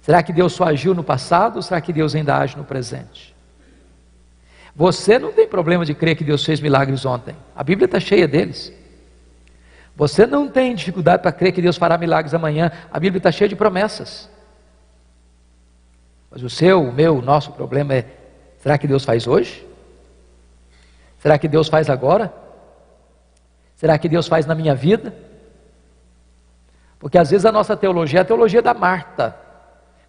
Será que Deus só agiu no passado? Ou será que Deus ainda age no presente? Você não tem problema de crer que Deus fez milagres ontem. A Bíblia está cheia deles. Você não tem dificuldade para crer que Deus fará milagres amanhã. A Bíblia está cheia de promessas. Mas o seu, o meu, o nosso problema é: será que Deus faz hoje? Será que Deus faz agora? Será que Deus faz na minha vida? Porque às vezes a nossa teologia é a teologia da Marta.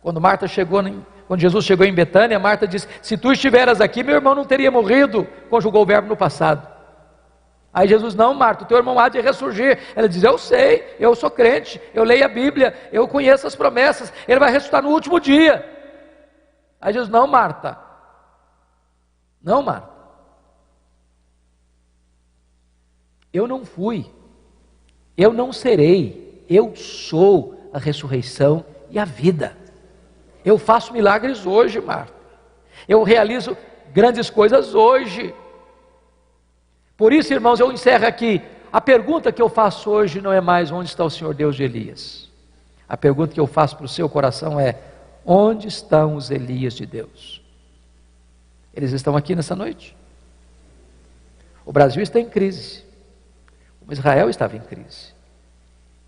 Quando Jesus chegou em Betânia, Marta disse: se tu estiveras aqui, meu irmão não teria morrido. Conjugou o verbo no passado. Aí Jesus: não, Marta, o teu irmão há de ressurgir. Ela diz: eu sei, eu sou crente, eu leio a Bíblia, eu conheço as promessas, ele vai ressuscitar no último dia. Aí Jesus: não, Marta, não, Marta, eu não fui, eu não serei, eu sou a ressurreição e a vida. Eu faço milagres hoje, Marta, eu realizo grandes coisas hoje. Por isso, irmãos, eu encerro aqui. A pergunta que eu faço hoje não é mais: onde está o Senhor Deus de Elias? A pergunta que eu faço para o seu coração é: onde estão os Elias de Deus? Eles estão aqui nessa noite. O Brasil está em crise, como Israel estava em crise,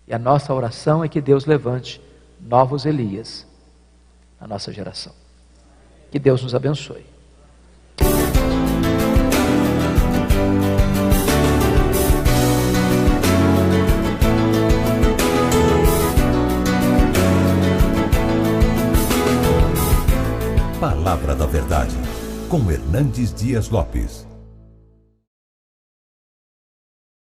e a nossa oração é que Deus levante novos Elias na nossa geração. Que Deus nos abençoe. Palavra da Verdade, com Hernandes Dias Lopes.